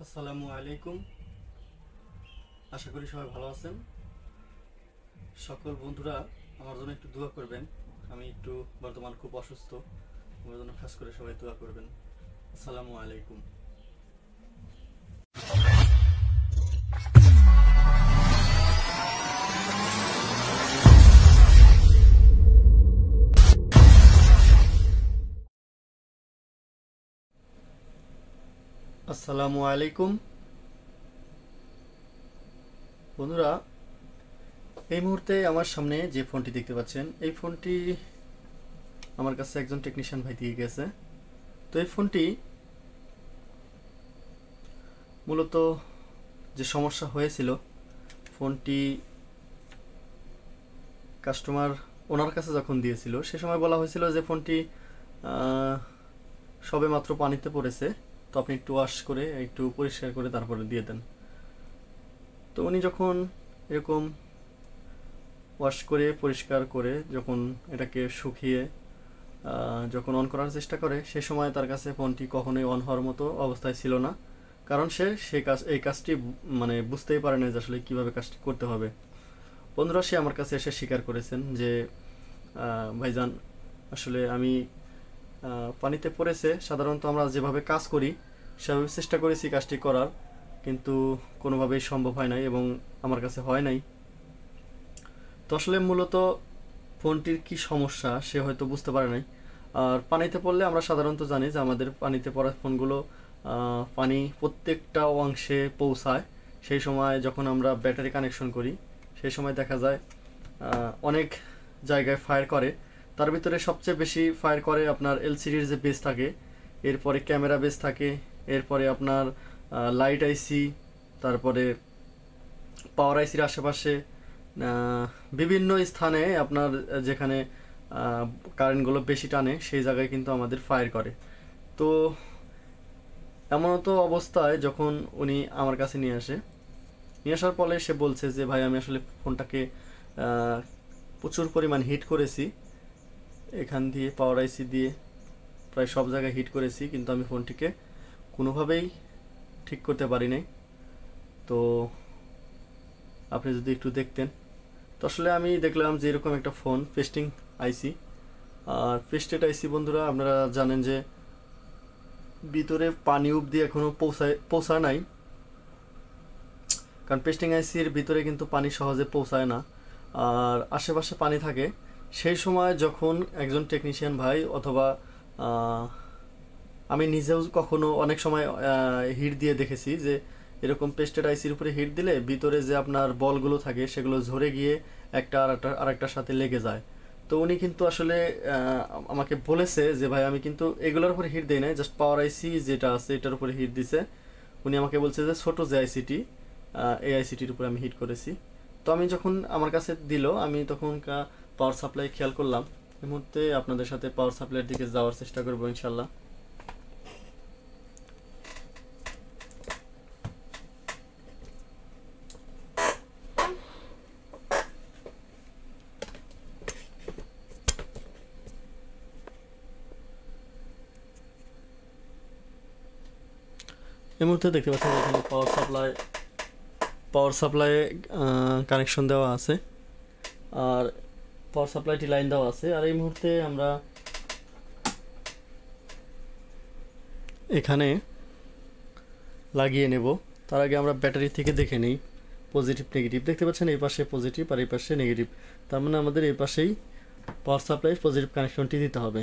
আসসালামু আলাইকুম। আশা করি সবাই ভালো আছেন। সকল বন্ধুরা আমার জন্য একটু দোয়া করবেন। আমি একটু বর্তমান খুব অসুস্থ, আমার জন্য খাস করে সবাই দোয়া করবেন। আসসালামু আলাইকুম। আসসালামু আলাইকুম বন্ধুরা, এই মুহূর্তে আমার সামনে যে ফোনটি দেখতে পাচ্ছেন, এই ফোনটি আমার কাছে একজন টেকনিশিয়ান ভাই দিয়ে গেছে। তো এই ফোনটি মূলত যে সমস্যা হয়েছিল, ফোনটি কাস্টমার ওনার কাছে যখন দিয়েছিল সে সময় বলা হয়েছিল যে ফোনটি সবে মাত্র পানিতে পড়েছে, তো আপনি একটু ওয়াশ করে একটু পরিষ্কার করে তারপরে দিয়ে দেন। তো উনি যখন এরকম ওয়াশ করে পরিষ্কার করে যখন এটাকে শুকিয়ে যখন অন করার চেষ্টা করে, সে সময় তার কাছে ফোনটি কখনোই অন হওয়ার মতো অবস্থায় ছিল না, কারণ সে এই কাজটি মানে বুঝতেই পারে না যে আসলে কীভাবে কাজটি করতে হবে। বন্ধুরা, সে আমার কাছে এসে স্বীকার করেছেন যে ভাইজান, আসলে আমি পানিতে পড়েছে, সাধারণত আমরা যেভাবে কাজ করি সেভাবে চেষ্টা করেছি কাজটি করার, কিন্তু কোনোভাবেই সম্ভব হয় নাই এবং আমার কাছে হয় নাই। তো আসলে মূলত ফোনটির কি সমস্যা সে হয়তো বুঝতে পারে নাই। আর পানিতে পড়লে আমরা সাধারণত জানি যে আমাদের পানিতে পড়া ফোনগুলো পানি প্রত্যেকটা অংশে পৌঁছায়। সেই সময় যখন আমরা ব্যাটারি কানেকশন করি সেই সময় দেখা যায় অনেক জায়গায় ফায়ার করে। তার ভিতরে সবচেয়ে বেশি ফায়ার করে আপনার এলসিডির যে বেস থাকে, এরপরে ক্যামেরা বেস থাকে, এরপরে আপনার লাইট আইসি, তারপরে পাওয়ার আইসির আশেপাশে বিভিন্ন স্থানে আপনার যেখানে কারেন্টগুলো বেশি টানে সেই জায়গায় কিন্তু আমাদের ফায়ার করে। তো এমনতো অবস্থায় যখন উনি আমার কাছে নিয়ে আসার পরে সে বলছে যে ভাই, আমি আসলে ফোনটাকে প্রচুর পরিমাণ হিট করেছি, এখান দিয়ে পাওয়ার আইসি দিয়ে প্রায় সব জায়গায় হিট করেছি, কিন্তু আমি ফোনটিকে কোনোভাবেই ঠিক করতে পারি নাই। তো আপনি যদি একটু দেখতেন। তো আসলে আমি দেখলাম যে এরকম একটা ফোন পেস্টিং আইসি, আর পেস্টেড আইসি বন্ধুরা আপনারা জানেন যে ভিতরে পানি অবধি এখনো পৌঁছায় নাই, কারণ পেস্টিং আইসির ভিতরে কিন্তু পানি সহজে পৌঁছায় না, আর আশেপাশে পানি থাকে। সেই সময় যখন একজন টেকনিশিয়ান ভাই অথবা আমি নিজেও কখনো অনেক সময় হিট দিয়ে দেখেছি যে এরকম পেস্টেড আইসির উপরে হিট দিলে ভিতরে যে আপনার বলগুলো থাকে সেগুলো ঝরে গিয়ে একটা আরেকটার সাথে লেগে যায়। তো উনি কিন্তু আসলে আমাকে বলেছে যে ভাই, আমি কিন্তু এগুলোর উপরে হিট দিই নাই, জাস্ট পাওয়ার আইসি যেটা আছে এটার উপরে হিট দিছে। উনি আমাকে বলছে যে ছোট যে আইসিটি, এই আইসিটির উপরে আমি হিট করেছি। তো আমি যখন আমার কাছে দিল, আমি তখন পাওয়ার সাপ্লাই খেয়াল করলাম। এই মুহূর্তে আপনাদের সাথে পাওয়ার সাপ্লাইয়ের দিকে যাওয়ার চেষ্টা করবো ইনশাল্লাহ। এই মুহূর্তে দেখতে পাচ্ছেন এখানে পাওয়ার সাপ্লাই কানেকশন দেওয়া আছে, আর পাওয়ার সাপ্লাইটি লাইন দেওয়া আছে। আর এই মুহূর্তে আমরা এখানে লাগিয়ে নেব। তার আগে আমরা ব্যাটারি থেকে দেখে নিই পজিটিভ নেগেটিভ। দেখতে পাচ্ছেন এই পাশে পজিটিভ আর এই পাশে নেগেটিভ, তার মানে আমাদের এই পাশেই পাওয়ার সাপ্লাই পজিটিভ কানেকশনটি দিতে হবে।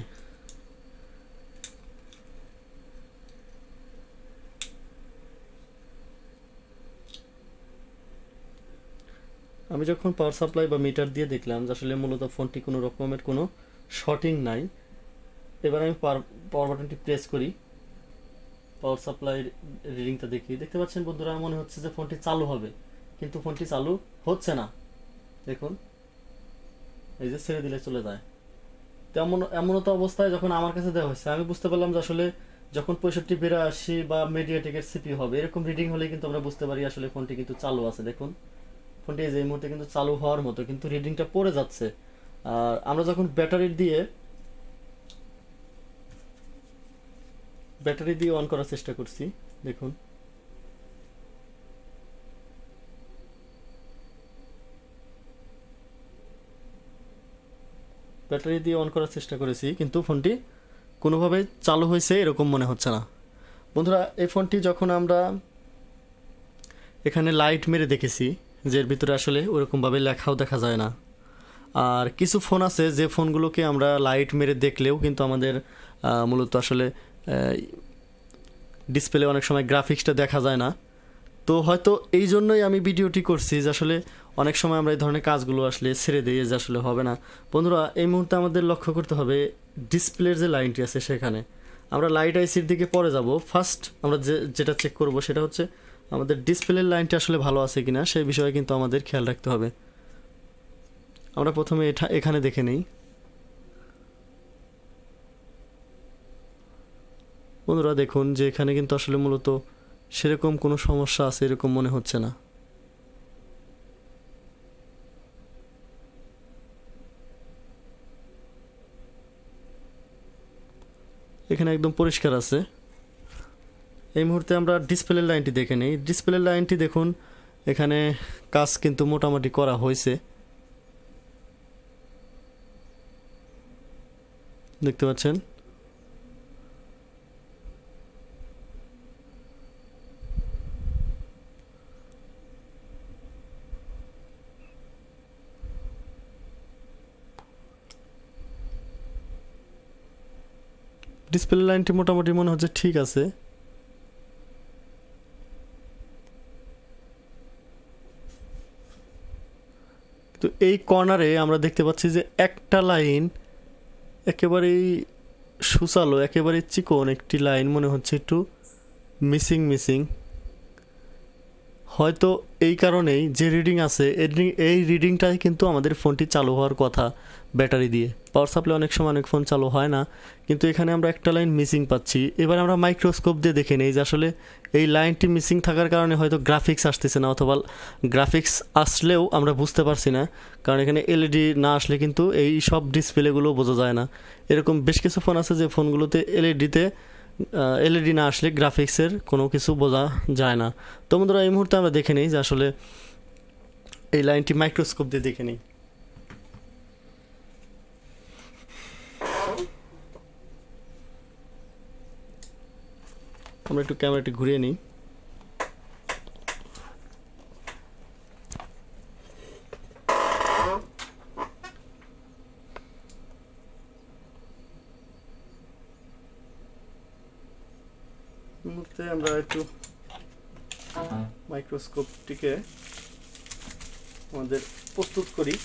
আমি যখন পাওয়ার সাপ্লাই বা মিটার দিয়ে দেখলাম যে আসলে মূলত ফোনটি কোনো রকমের কোনো শর্টিং নাই, এবার আমি পাওয়ার বাটনটি প্রেস করি, পাওয়ার সাপ্লাই রিডিংটা দেখি। দেখতে পাচ্ছেন বন্ধুরা, মনে হচ্ছে যে ফোনটি চালু হবে, কিন্তু ফোনটি চালু হচ্ছে না। দেখুন, এই যে ছেড়ে দিলে চলে যায়। এমনও তো অবস্থায় যখন আমার কাছে দেওয়া হয়েছে আমি বুঝতে পারলাম যে আসলে যখন 6582 বা মিডিয়াটেকের সিপি হবে এরকম রিডিং হলে কিন্তু আমরা বুঝতে পারি আসলে ফোনটি কিন্তু চালু আছে। দেখুন, ফোনটি এই মুহূর্তে কিন্তু চালু হওয়ার মতো, কিন্তু রিডিংটা পড়ে যাচ্ছে। আর আমরা যখন ব্যাটারি দিয়ে অন করার চেষ্টা করছি, দেখুন ব্যাটারি দিয়ে অন করার চেষ্টা করেছি, কিন্তু ফোনটি কোনোভাবে চালু হয়েছে এরকম মনে হচ্ছে না। বন্ধুরা, এই ফোনটি যখন আমরা এখানে লাইট মেরে দেখেছি, যে এর ভিতরে আসলে ওরকমভাবে লেখাও দেখা যায় না। আর কিছু ফোন আছে যে ফোনগুলোকে আমরা লাইট মেরে দেখলেও কিন্তু আমাদের মূলত আসলে ডিসপ্লে অনেক সময় গ্রাফিক্সটা দেখা যায় না। তো হয়তো এই জন্যই আমি ভিডিওটি করছি, যে আসলে অনেক সময় আমরা এই ধরনের কাজগুলো আসলে ছেড়ে দিই, যে আসলে হবে না। বন্ধুরা, এই মুহূর্তে আমাদের লক্ষ্য করতে হবে ডিসপ্লের যে লাইনটি আছে সেখানে। আমরা লাইট আইসির দিকে পরে যাব। ফার্স্ট আমরা যেটা চেক করব সেটা হচ্ছে আমাদের ডিসপ্লের লাইনটি আসলে ভালো আছে কিনা, সেই বিষয়ে কিন্তু আমাদের খেয়াল রাখতে হবে। আমরা প্রথমে এখানে দেখে নেই। বন্ধুরা দেখুন যে এখানে কিন্তু আসলে মূলত সেরকম কোনো সমস্যা আছে এরকম মনে হচ্ছে না। এখানে একদম পরিষ্কার আছে। এই মুহূর্তে আমরা ডিসপ্লের লাইনটি দেখে নেই। ডিসপ্লের লাইনটি দেখুন, এখানে কাজ কিন্তু মোটামুটি করা হয়েছে, দেখতে পাচ্ছেন। ডিসপ্লে লাইনটি মোটামুটি মনে হচ্ছে ঠিক আছে। তো এই কর্নারে আমরা দেখতে পাচ্ছি যে একটা লাইন একেবারেই সুচালো, একেবারে চিকন একটি লাইন মনে হচ্ছে একটু মিসিং। হয়তো এই কারণেই যে রিডিং আছে এই রিডিংটাই কিন্তু আমাদের ফোনটি চালু হওয়ার কথা ব্যাটারি দিয়ে। পাওয়ার সাপ্লাই অনেক সময় অনেক ফোন চালু হয় না, কিন্তু এখানে আমরা একটা লাইন মিসিং পাচ্ছি। এবার আমরা মাইক্রোস্কোপ দিয়ে দেখে নেই যে আসলে এই লাইনটি মিসিং থাকার কারণে হয়তো গ্রাফিক্স আসতেছে না, অথবা গ্রাফিক্স আসলেও আমরা বুঝতে পারছি না, কারণ এখানে এলইডি না আসলে কিন্তু এই সব ডিসপ্লেগুলো বোঝা যায় না। এরকম বেশ কিছু ফোন আছে যে ফোনগুলোতে এলইডি না আসলে গ্রাফিক্সের কোনো কিছু বোঝা যায় না। তো বন্ধুরা, এই মুহূর্তে আমরা দেখে নিই যে আসলে এই লাইনটি মাইক্রোস্কোপ দিয়ে দেখে নিই। আমরা একটু ক্যামেরাটি ঘুরিয়ে নিই। মুহূর্তে আমরা একটু মাইক্রোস্কোপটিকে আমাদের প্রস্তুত করি।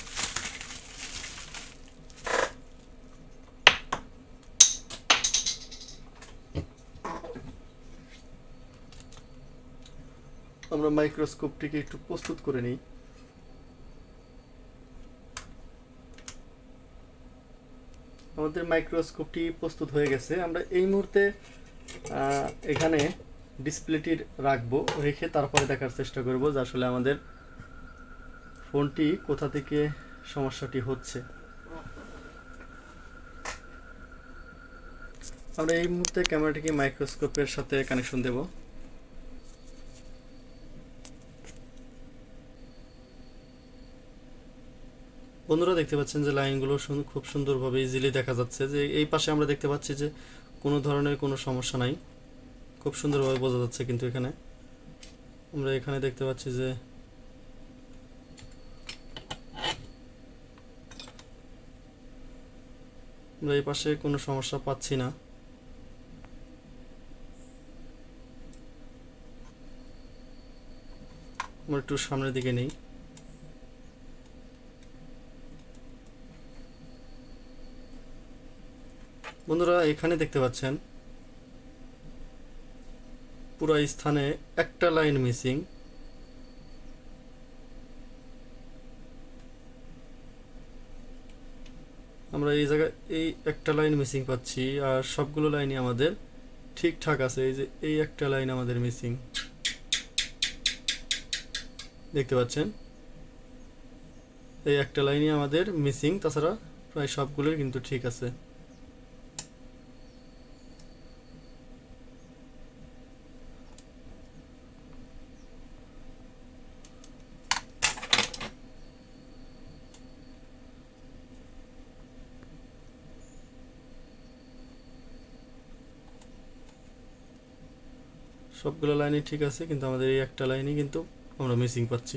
আমরা মাইক্রোস্কোপটিকে একটু প্রস্তুত করে নিই। আমাদের মাইক্রোস্কোপটি প্রস্তুত হয়ে গেছে। আমরা এই মুহূর্তে এখানে ডিসপ্লেটির রাখবো, রেখে তারপরে দেখার চেষ্টা করব যে আসলে আমাদের ফোনটি কোথা থেকে সমস্যাটি হচ্ছে। আমরা এই মুহূর্তে ক্যামেরাটিকে মাইক্রোস্কোপের সাথে কানেকশন দেব। বন্ধুরা, দেখতে পাচ্ছেন যে লাইনগুলো খুব সুন্দরভাবে ইজিলি দেখা যাচ্ছে, যে এই পাশে আমরা দেখতে পাচ্ছি যে কোনো ধরনের কোনো সমস্যা নাই, খুব সুন্দরভাবে বোঝা যাচ্ছে। কিন্তু এখানে আমরা এখানে দেখতে পাচ্ছি যে আমরা এই পাশে কোনো সমস্যা পাচ্ছি না। আমরা একটু সামনের দিকে নেই। বন্ধুরা, এখানে দেখতে পাচ্ছেন পুরো স্থানে একটা লাইন মিসিং। আমরা এই জায়গায় এই একটা লাইন মিসিং পাচ্ছি, আর সবগুলো লাইনই আমাদের ঠিকঠাক আছে। এই যে এই একটা লাইন আমাদের মিসিং, দেখতে পাচ্ছেন এই একটা লাইনই আমাদের মিসিং, তাছাড়া প্রায় সবগুলোই কিন্তু ঠিক আছে। সবগুলো লাইনই ঠিক আছে, কিন্তু আমাদের এই একটা লাইনই কিন্তু আমরা মিসিং পাচ্ছি।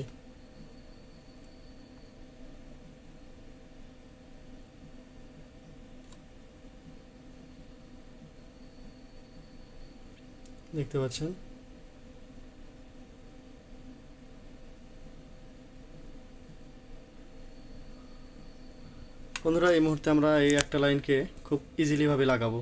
দেখতে পাচ্ছেন। বন্ধুরা, এই মুহূর্তে আমরা এই একটা লাইনকে খুব ইজিলি ভাবে লাগাবো।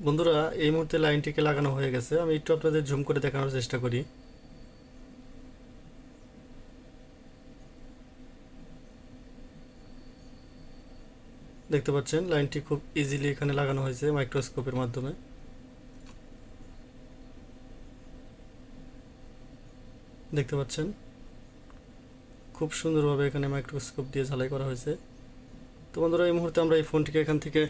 বন্ধুরা, এই মুহূর্তে লাইনটিকে লাগানো হয়ে গেছে। আমি একটু আপনাদের জুম করে দেখানোর চেষ্টা করি। দেখতে পাচ্ছেন লাইনটি খুব ইজিলি এখানে লাগানো হয়েছে মাইক্রোস্কোপের মাধ্যমে। দেখতে পাচ্ছেন খুব সুন্দরভাবে এখানে মাইক্রোস্কোপ দিয়ে ঝালাই করা হয়েছে। তো বন্ধুরা, এই মুহূর্তে আমরা এই ফোনটিকে এখান থেকে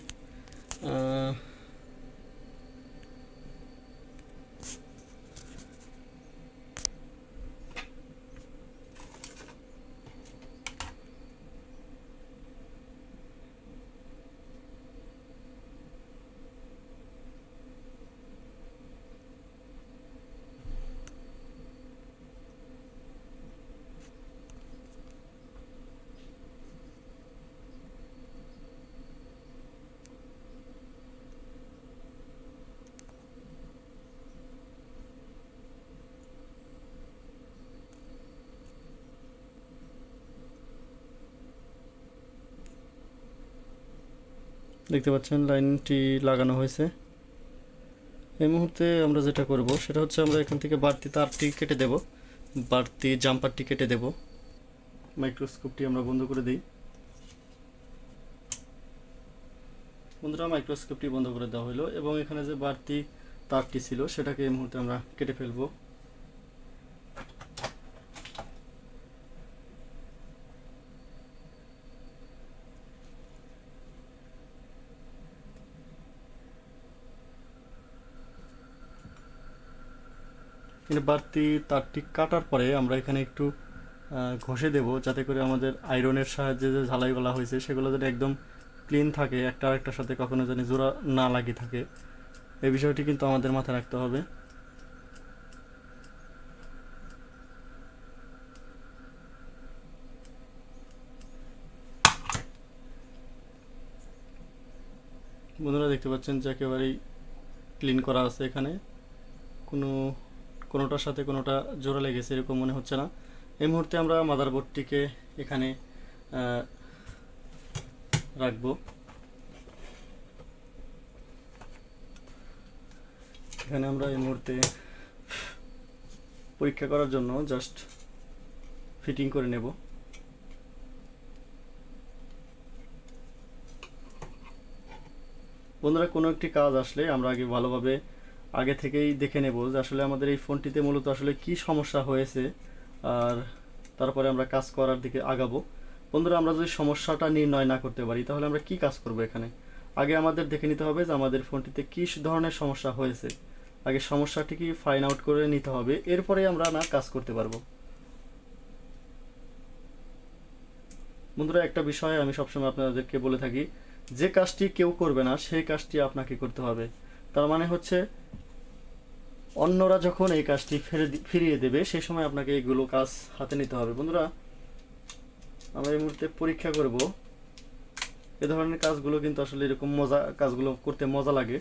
দেখতে পাচ্ছেন লাইনটি লাগানো হয়েছে। এই মুহূর্তে আমরা যেটা করব সেটা হচ্ছে আমরা এখান থেকে বাড়তি তারটি কেটে দেব, বাড়তি জাম্পারটি কেটে দেব। মাইক্রোস্কোপটি আমরা বন্ধ করে দিই। বন্ধুরা, মাইক্রোস্কোপটি বন্ধ করে দেওয়া হলো এবং এখানে যে বাড়তি তারটি ছিল সেটাকে এই মুহূর্তে আমরা কেটে ফেলবো। বাড়তি তারটি কাটার পরে আমরা এখানে একটু ঘষে দেব, যাতে করে আমাদের আয়রনের সাহায্যে যে ঝালাইগুলা হয়েছে সেগুলো যেন একদম ক্লিন থাকে, একটা আরেকটার সাথে কখনো যেন জোড়া না লাগে থাকে। এই বিষয়টি কিন্তু আমাদের মাথায় রাখতে হবে। বন্ধুরা, দেখতে পাচ্ছেন যে একেবারেই ক্লিন করা আছে। এখানে কোনোটার সাথে কোনোটা জোড়া লেগেছে এরকম মনে হচ্ছে না। এই মুহূর্তে আমরা মাদারবোর্ডটিকে এখানে রাখবো। এখানে আমরা এই মুহূর্তে পরীক্ষা করার জন্য জাস্ট ফিটিং করে নেব। বন্ধুরা, কোনো একটি কাজ আসলে আমরা ভালোভাবে আগে থেকেই দেখে নেব যে আসলে আমাদের এই ফোনটিতে মূলত আসলে কি সমস্যা হয়েছে, আর তারপরে আমরা কাজ করার দিকে আগাবো। বন্ধুরা, আমরা যদি সমস্যাটা নির্ণয় না করতে পারি তাহলে আমরা কি কাজ করব? এখানে আগে আমাদের দেখে নিতে হবে যে আমাদের ফোনটিতে কি ধরনের সমস্যা হয়েছে। আগে সমস্যাটি কি ফাইন্ড আউট করে নিতে হবে, এরপরে আমরা কাজ করতে পারবো। বন্ধুরা, একটা বিষয় আমি সবসময় আপনাদেরকে বলে থাকি, যে কাজটি কেউ করবে না সেই কাজটি আপনাকে করতে হবে। তার মানে হচ্ছে অন্যরা যখন এই কাজটি ফিরিয়ে দেবে সেই সময় আপনাকে এইগুলো কাজ হাতে নিতে হবে। বন্ধুরা, আমরা এই মুহূর্তে পরীক্ষা করব এ ধরনের কাজগুলো কিন্তু আসলে এরকম কাজগুলো করতে মজা লাগে।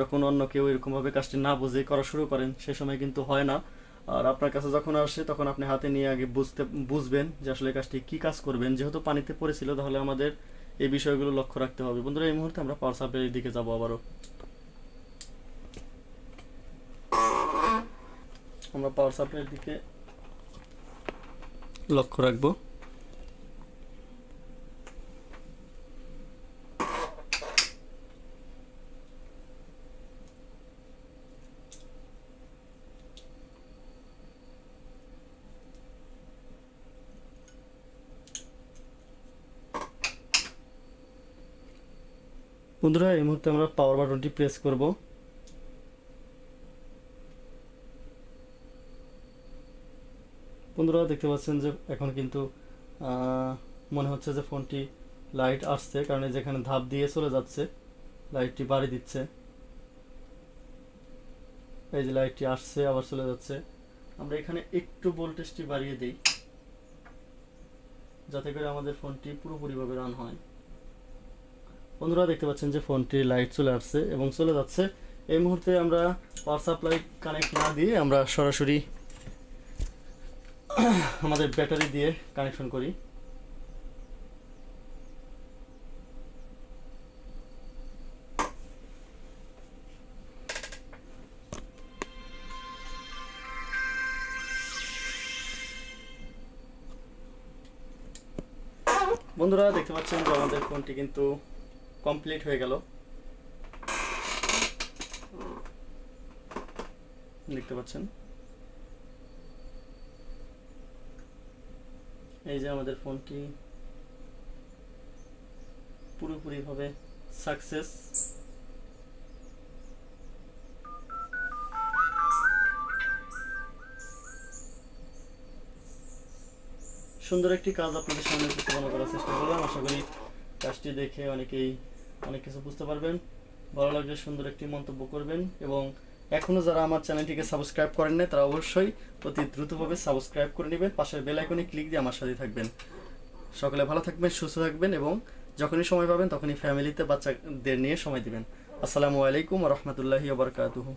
যখন অন্য কেউ এরকম ভাবে কাজটি না বুঝে করা শুরু করেন সে সময় কিন্তু হয় না। আর আপনার কাছে যখন আসে তখন আপনি হাতে নিয়ে আগে বুঝবেন যে আসলে কাজটি কি কাজ করবেন। যেহেতু পানিতে পড়েছিল তাহলে আমাদের এই বিষয়গুলো লক্ষ্য রাখতে হবে। বন্ধুরা, এই মুহূর্তে আমরা পাওয়ার সাপ্লাইয়ের দিকে যাবো। আবারও আমরা পাওয়ার সাপ্লাইয়ের দিকে লক্ষ্য রাখবো। বন্ধুরা, এই মুহূর্তে আমরা পাওয়ার বাটনটি প্রেস করব। বন্ধুরা, দেখতে পাচ্ছেন যে এখন কিন্তু মনে হচ্ছে যে ফোনটি লাইট আসছে, কারণ যেখানে ধাপ দিয়ে চলে যাচ্ছে লাইটটি বাড়ি দিচ্ছে। এই যে লাইটটি আসছে আবার চলে যাচ্ছে। আমরা এখানে একটু ভোল্টেজটি বাড়িয়ে দিই যাতে করে আমাদের ফোনটি পুরোপুরিভাবে রান হয়। বন্ধুরা, দেখতে পাচ্ছেন যে ফোনটির লাইট চলে আসছে এবং চলে যাচ্ছে। এই মুহূর্তে আমরা পাওয়ার সাপ্লাই কানেক্ট না দিয়ে আমরা সরাসরি আমাদের ব্যাটারি দিয়ে কানেকশন করি। বন্ধুরা, দেখতে পাচ্ছেন যে আমাদের ফোনটি কিন্তু কমপ্লিট হয়ে গেল। দেখতে পাচ্ছেন এই যে আমাদের ফোনটি পুরোপুরিভাবে সাকসেস। সুন্দর একটি কাজ আপনাদের সামনে উপস্থাপনা করার চেষ্টা করলাম। আশা করি কাজটি দেখে অনেকেই অনেক কিছু বুঝতে পারবেন। ভালো লাগলে সুন্দর একটি মন্তব্য করবেন এবং এখনো যারা আমার চ্যানেলটিকে সাবস্ক্রাইব করেন না তারা অবশ্যই অতি দ্রুতভাবে সাবস্ক্রাইব করে নেবেন। পাশের বেল আইকনে ক্লিক দিয়ে আমার সাথে থাকবেন। সকলে ভালো থাকবেন, সুস্থ থাকবেন এবং যখনই সময় পাবেন তখনই ফ্যামিলিতে বাচ্চাদের নিয়ে সময় দিবেন। আসসালামু আলাইকুম ওয়া রাহমাতুল্লাহি ওয়া বারাকাতুহু।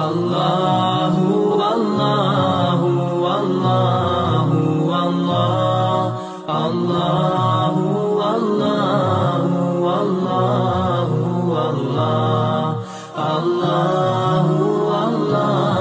আল্লাহু আল্লাহু আল্লাহু আল্লাহ আল্লাহু আল্লাহু আল্লাহু আল্লাহ আল্লাহু আল্লাহ